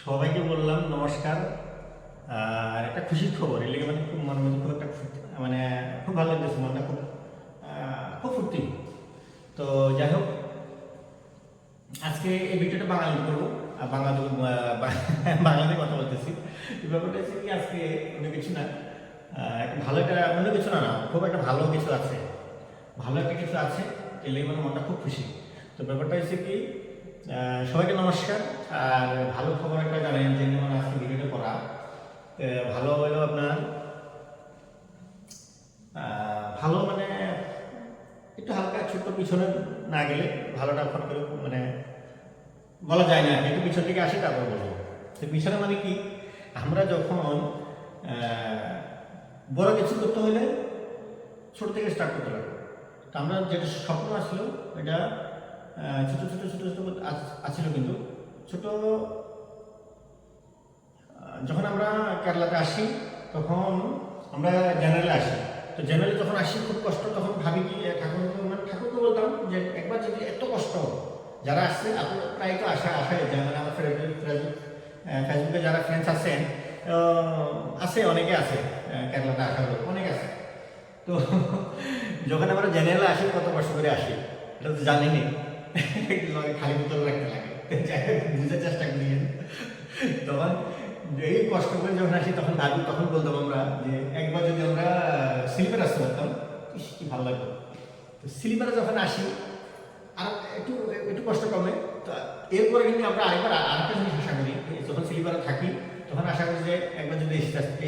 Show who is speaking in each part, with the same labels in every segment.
Speaker 1: সবাইকে বললাম নমস্কার। আর একটা খুশির খবর, এর লেগে মানে খুব মনের মধ্যে খুব একটা মানে খুব ভালো লাগতেছে, মনটা খুব খুব ফুর্তি। তো যাই হোক, আজকে এই ভিডিওটা বাঙালি করবো। আর বাংলাতে কথা বলতেছি। এই ব্যাপারটা হচ্ছে কি, আজকে অন্য কিছু না, একটা ভালো একটা অন্য কিছু না, খুব একটা ভালো কিছু আছে, ভালো একটা কিছু আছে, এর লেগে মানে মনটা খুব খুশি। তো ব্যাপারটা হচ্ছে কি, সবাইকে নমস্কার। আর ভালো খবর একটা জানেন যে মানে আজকে ভিডিওটা করা ভালো হলো আপনার, ভালো মানে একটু হালকা ছোট্ট পিছনে না গেলে ভালোটা ফট করে মানে বলা যায় না, একটু পিছন থেকে আসি তারপর বলবো। তো পিছনে মানে কি, আমরা যখন বড় কিছু করতে হলে ছোট থেকে স্টার্ট করতে লাগবে। তো আমরা যেটা স্বপ্ন আসলো এটা ছোট ছোট ছোট ছোট আছিল, কিন্তু ছোট যখন আমরা কেরালাতে আসি তখন আমরা জেনারেলে আসি। তো জেনারেলে যখন আসি খুব কষ্ট, তখন ভাবি কি ঠাকুরকে বলতাম যে একবার যদি এত কষ্ট, যারা আসছে আপনার প্রায় তো আশায় যায়, মানে আমার ফেসবুকে যারা ফ্রেন্ডস আছেন আছে, অনেকে আছে, কেরালাতে আসার লোক অনেক আছে। তো যখন আমরা জেনারেলে আসি কত কষ্ট করে আসি এটা তো জানিনি, খালি বোতল রাখতে লাগে, বুঝার চেষ্টা করি। তখন এই কষ্ট করে যখন আসি তখন ভাবি, তখন বলতাম আমরা যে একবার যদি আমরা স্লিপারে আসতে পারতাম কি ভালো লাগতো। তো স্লিপারে যখন আসি আর একটু একটু কষ্ট কমে, তো এরপরে কিন্তু আমরা আরেকটা জিনিস আশা করি, যখন স্লিপারে থাকি তখন আশা করি যে একবার যদি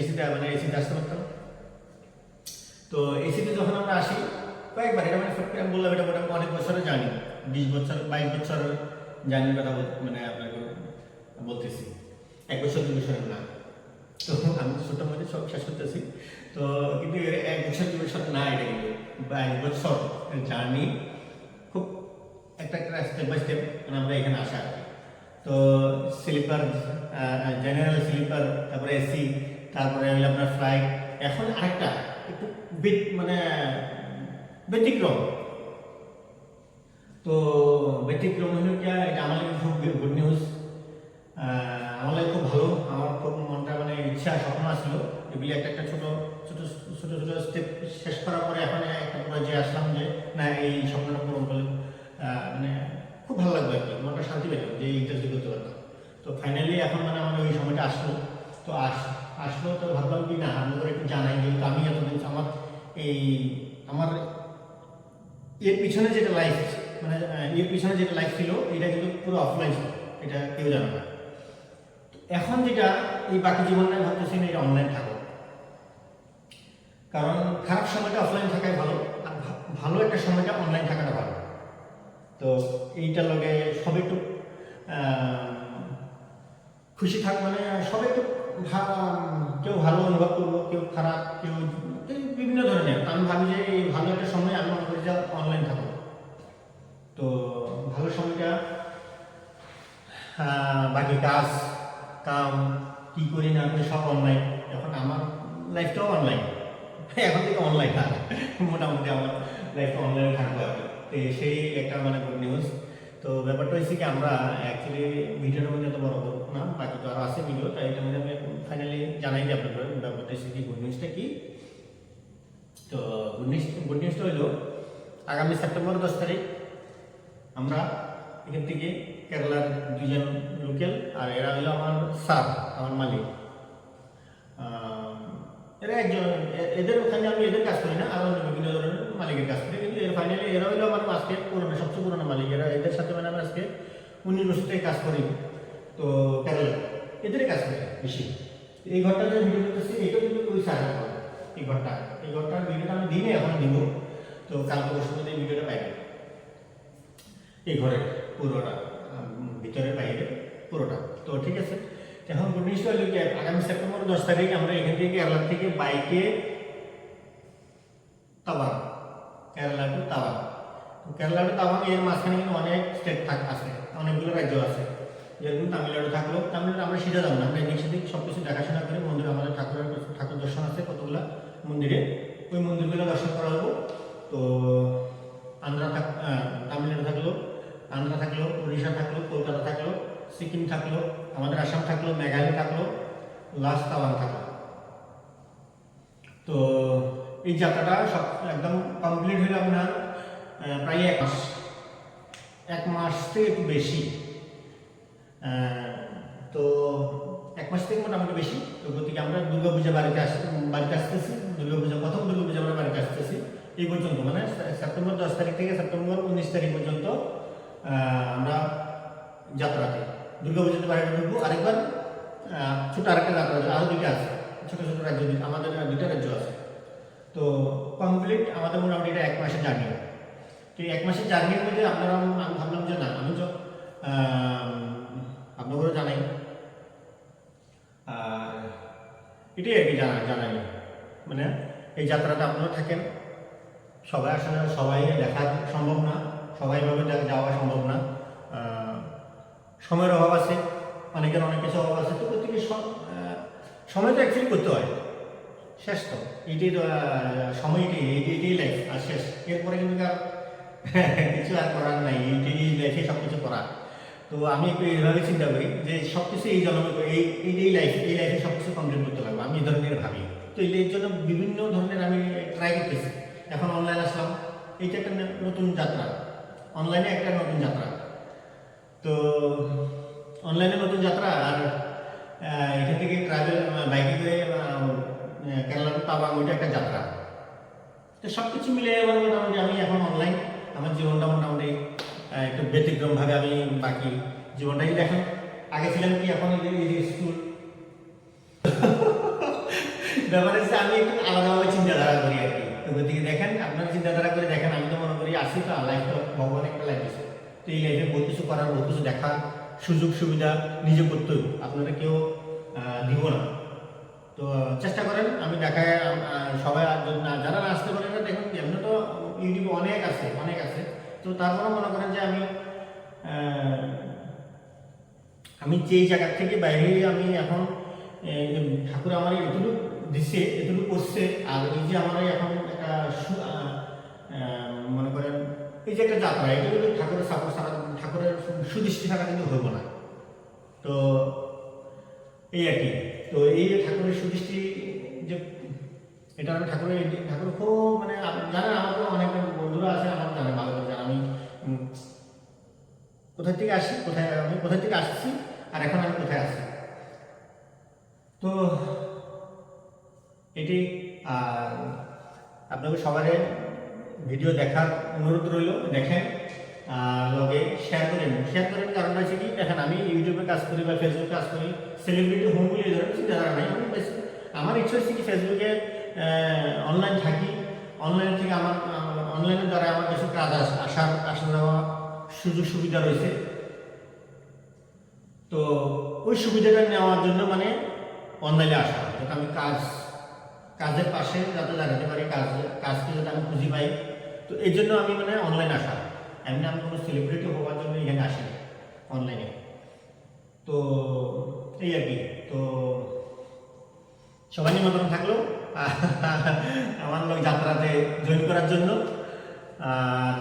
Speaker 1: এসিতে মানে এসিতে আসতে পারতাম। তো এসিতে যখন আমরা আসি কয়েকবার, এটা মানে আমি বললাম এটা মোটামুটি অনেক বছরের জানি, 20 বছর 22 বছর জার্নির কথা মানে আপনাকে বলতেছি, 1 বছর 2 বছরের না। তো আমি ছোট মধ্যে সব শেষ করতেছি। তো কিন্তু 1 বছর 2 বছর না, এটা কিন্তু 22 বছর জার্নি, খুব একটা একটা স্টেপ বাই স্টেপ মানে আমরা এখানে আসা আর কি। তো স্লিপার, জেনারেল স্লিপার, তারপরে এসি, তারপরে হইলো আপনার ফ্লাইট। এখন আরেকটা একটু মানে ব্যতিক্রম। তো ব্যতিক্রম হলো কি, এটা আমার লাগে খুব গুড নিউজ, আমার লাগে খুব ভালো। আমার খুব মনটা মানে ইচ্ছা স্বপ্ন আসলো এগুলি একটা একটা ছোট ছোট ছোট ছোট স্টেপ শেষ করার পরে এখন একটা পর্যায়ে আসলাম যে না, এই স্বপ্নটা পূরণ করলে মানে খুব ভালো লাগবে আর কি, মনটা শান্তি পেতাম যে এই ইন্টারভিউ করতে পারতাম। তো ফাইনালি এখন মানে আমার ওই সময়টা আসলো। তো আসলো তো ভাবলাম কি না, আমাদের একটু জানাই, যেহেতু আমি এতদিন আমার এই আমার এর পিছনে যেটা লাইফ, মানে এর পিছনে যেটা লাইফ ছিল এটা কিন্তু পুরো অফলাইন ছিল, এটা কেউ জানে না। এখন যেটা এই বাকি জীবনটা ভাবতেছি না, এটা অনলাইন থাকো, কারণ খারাপ সময়টা অফলাইন থাকাই ভালো, আর ভালো একটা সময়টা অনলাইন থাকাটা ভালো। তো এইটার লগে সব একটু খুশি থাক, মানে সবাই একটু কেউ ভালো অনুভব করবো, কেউ খারাপ, কেউ বিভিন্ন ধরনের। আমি ভাবি যে এই ভালো একটা সময় আমি মনে করি যে অনলাইন থাকবো। তো ভালো সময়টা বাকি কাজ কাম কি করি না করি সব অনলাইন। এখন আমার লাইফটাও অনলাইন, এখন থেকে অনলাইন আর মোটামুটি আমার লাইফটা অনলাইনে থাকবো আর কি। তো সেই একটা মানে গুড নিউজ। তো ব্যাপারটা হচ্ছে কি, আমরা অ্যাকচুয়ালি ভিডিওটার মধ্যে এত বড় করবো না, বাকি তো আরও আছে ভিডিও, তাই এটা মানে আমি ফাইনালি জানাই যে আপনাদের ব্যাপারটা হচ্ছে কি, গুড নিউজটা কি। তো গুড নিউজটা হইলো আগামী সেপ্টেম্বর 10 তারিখ আমরা এখান থেকে কেরালার 2জন লোকাল, আর এরা হলো আমার স্যার, আমার মালিক। এরা একজন, এদের ওখানে আমি এদের কাজ করি না, আর অন্য বিভিন্ন ধরনের মালিকের কাজ করি, কিন্তু এর ফাইনালি এরা হলো আমার আজকে পুরোনো, সবচেয়ে পুরোনো মালিক। এরা এদের সাথে মানে আমি আজকে 19 বছর থেকে কাজ করি। তো কেরালা এদেরই কাজ করি বেশি। এই ঘরটা যে ভিডিও করতেছি এটা কিন্তু ওই স্যারের ঘর। এই ঘরটার ভিডিওটা আমি দিনে এখন দিব। তো কালকে পরশুর মধ্যে এই ভিডিওটা পাইবেন। এই ঘরের পুরোটা, ভিতরে বাইরে পুরোটা। তো ঠিক আছে, এখন গুড নিউজটা হলো কি, আগামী সেপ্টেম্বর 10 তারিখ আমরা এখান থেকে কেরালা থেকে বাইকে তাওয়াং, কেরালা টু তাওয়াং। তো কেরালা টু তাওয়াং এর মাঝখানে কিন্তু অনেক স্টেট আছে, অনেকগুলো রাজ্য আছে। যেরকম তামিলনাড়ু থাকলো, তামিলনাড়ু আমরা সিধা যাবো না, আমরা এদিক সেদিক সব কিছু দেখাশোনা করে মন্দির, আমাদের ঠাকুর দর্শন আছে কতগুলো মন্দিরে, ওই মন্দিরগুলো দর্শন করা হবো। তো তামিলনাড়ু থাকলো, আন্ধ্রা থাকলো, উড়িষ্যা থাকলো, কলকাতা থাকলো, সিকিম থাকলো, আমাদের আসাম থাকলো, মেঘালয় থাকলো, লাস্ট তাওয়াং থাকলো। তো এই যাত্রাটা সব একদম কমপ্লিট হলো আপনার প্রায় 1 মাস, 1 মাস থেকে একটু বেশি। তো 1 মাস থেকে মোটামুটি বেশি। তো গতিকে আমরা দুর্গাপূজা বাড়িতে আসতেছি, দুর্গাপূজা প্রথম দুর্গাপূজা আমরা বাড়িতে আসতেছি এই পর্যন্ত, মানে সেপ্টেম্বর 10 তারিখ থেকে সেপ্টেম্বর 19 তারিখ পর্যন্ত আমরা যাত্রাতে দুর্গাপূজাতে বাড়িতে ঢুকবো। আরেকবার ছোটো আরেকটা যাত্রা আরও 2টা আছে, ছোটো ছোটো রাজ্য, আমাদের 2টা রাজ্য আছে। তো কমপ্লিট আমাদের মোটামুটি এটা 1 মাসের জার্নি। তো 1 মাসের জার্নির মধ্যে আপনারা, আমি ভাবলাম যে না, আমি তো আপনাদেরও জানাই, আর এটাই আর কি জানাই, মানে এই যাত্রাটা আপনারা থাকেন। সবাই আসলে সবাই দেখা সম্ভব না, সবাইভাবে যাওয়া সম্ভব না, সময়ের অভাব আছে, অনেকের অনেক কিছু অভাব আছে। তো প্রত্যেকে সময় তো অ্যাকচুয়ালি করতে হয়, শেষ তো এইটাই সময়টাই, এইটাই লাইফ, আর শেষ। এরপরে কিন্তু আর কিছু আর করার নাই, এই লাইফে সব কিছু করা। তো আমি একটু এইভাবে চিন্তা করি যে সব কিছু এই জন্মে, এই লাইফে সব কিছু কমপ্লিট করতে পারবো, আমি এই ধরনের ভাবি। তো এর জন্য বিভিন্ন ধরনের আমি ট্রাই করতেছি। এখন অনলাইন আসলাম, এইটা একটা নতুন যাত্রা, অনলাইনে একটা নতুন যাত্রা। তো অনলাইনে নতুন যাত্রা, আর এখান থেকে ট্রাভেল বাইকে করে কেরালাতে তাওয়াং, ওইটা একটা যাত্রা। তো সব কিছু মিলে আমার মোটামুটি আমি এখন অনলাইন, আমার জীবনটা মোটামুটি একটু ব্যতিক্রমভাবে আমি বাকি জীবনটাই দেখেন। আগে ছিলাম কি, এখন এই স্কুল ব্যাপার হচ্ছে আমি একটু আলাদাভাবে চিন্তাধারা করি আর কি। তো গতিকে দেখেন, আপনার চিন্তাধারা করে দেখেন, আমি তো মনে করি আসি তো লাইফ, তো ভগবান একটা লাইফ আছে। তো এই লাইফে বহু কিছু করার, বহু কিছু দেখার সুযোগ সুবিধা নিজে করতে হবে, আপনারা কেউ দিব না। তো চেষ্টা করেন, আমি দেখায় সবাই যারা আসতে পারে না, দেখুন এমনি তো ইউটিউবে অনেক আছে। তো তারপরে মনে করেন যে আমি যেই জায়গার থেকে বাইরে, আমি এখন ঠাকুর আমার এটুকু দিচ্ছে, এটুকু করছে। আর এই যে আমার এখন একটা মনে করেন এই যে একটা যাত্রা, এটা কিন্তু ঠাকুরের সাপোর্ট ছাড়া, ঠাকুরের সুদৃষ্টি ছাড়া কিন্তু হইব না। তো এই আর কি। তো এই যে ঠাকুরের সুদৃষ্টি, যে এটা আমি ঠাকুর খুব, মানে জানেন, আমার তো অনেক বন্ধুরা আছে, আমার জানে ভালো করে জানে আমি কোথায় থেকে আসি, আমি কোথায় থেকে আসছি, আর এখন আমি কোথায় আছি। তো এটি, আর আপনাকে সবার ভিডিও দেখার অনুরোধ রইল, দেখেন, লগে শেয়ার করেন। কারণটা হচ্ছে কি, দেখেন আমি ইউটিউবে কাজ করি বা ফেসবুকে কাজ করি, সেলিব্রিটি হোম বলে ধরেন চিন্তাধারা নাই। আমার ইচ্ছা হচ্ছে কি, ফেসবুকে অনলাইন থাকি, অনলাইন থেকে অনলাইনের দ্বারা আমার কিছু কাজ আসা যাওয়া সুযোগ সুবিধা রয়েছে। তো ওই সুবিধাটা নেওয়ার জন্য মানে অনলাইনে আসা, যাতে আমি কাজের পাশে যাতে দাঁড়াতে পারি, কাজকে যাতে আমি খুঁজে পাই। তো এই জন্য আমি মানে অনলাইনে আসা, এমনি আমি কোনো সেলিব্রিটি হওয়ার জন্য এখানে আসি অনলাইনে। তো এই আর কি। তো সবাই নিমন্ত্রণ থাকলো আমার লোক যাত্রাতে জয়েন করার জন্য। আর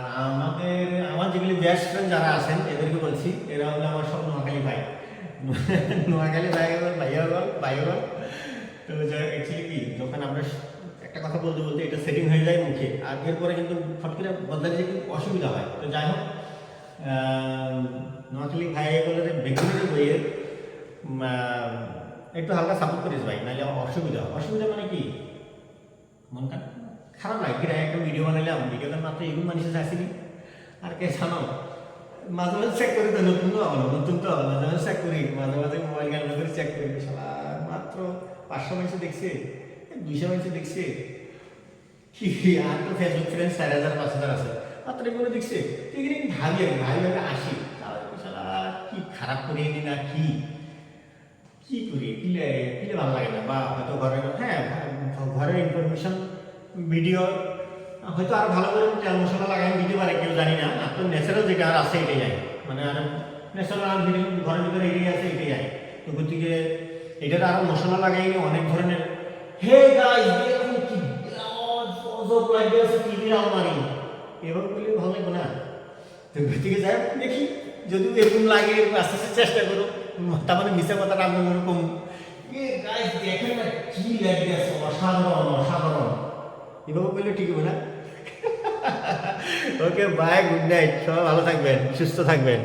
Speaker 1: আমার যেগুলি বেস্ট ফ্রেন্ড যারা আছেন, এদেরকে বলছি, এরা হলো আমার সব নোয়াখালী ভাই, ভাইয়া। তো অ্যাকচুয়ালি কি, যখন আমরা একটা কথা বলতে এটা সেটিং হয়ে যায় মুখে, আর এরপরে কিন্তু ফট করে বদলাতে যে অসুবিধা হয়। তো যাই হোক, নোয়াখালী ভাই বলে ব্যক্তিগত বইয়ের একটু হালকা সাপোর্ট করিস ভাই, নাহলে অসুবিধা মানে কি, মন খারাপ লাগে। কিনা একটা ভিডিও বানাইলাম, ভিডিওটার মাত্র এগুলো মানুষের আসেনি, আর কে জানো, মাঝে চেক করি, তো নতুন তো মাঝে চেক করি, মাঝে মোবাইল গান করে চেক করি, মাত্র 500 মানুষ দেখছে, 200 মানুষ দেখছে, কি আর তো ফেসবুক ফ্রেন্ড 4000 5000 আছে, মাত্র এগুলো দেখছে। এগুলো ভাবি আসি, কি খারাপ করিয়ে নি না, কি করি, কিলে ভালো লাগে না, বা হয়তো ঘরের ইনফরমেশন ভিডিও হয়তো আর ভালো করে তেল মশলা লাগাই দিতে পারে, কেউ জানি না। আর তো ন্যাচারাল যেটা আর আছে এটাই যায়, মানে আর ন্যাচারাল ভিডিও ঘরের ভিতরে এটাই আছে, এটাই যায়। তো গতিকে এটাতে আরো মশলা লাগাই অনেক ধরনের, হে গাইস দেখুন কি অজব লাগে আছে টিভির আলমারি, এবার বললে ভালো লাগবে না। তো গতিকে যাই দেখি যদি এরকম লাগে এরকম আস্তে আস্তে চেষ্টা করো, তার মানে মিশা কথাটা আপনার ওরকম গাইস দেখেন না কি লাগবে আছে, অসাধারণ অসাধারণ। এভাবে বললে ঠিক হবে না। ওকে বাই, গুড নাইট, সবাই ভালো থাকবেন, সুস্থ থাকবেন।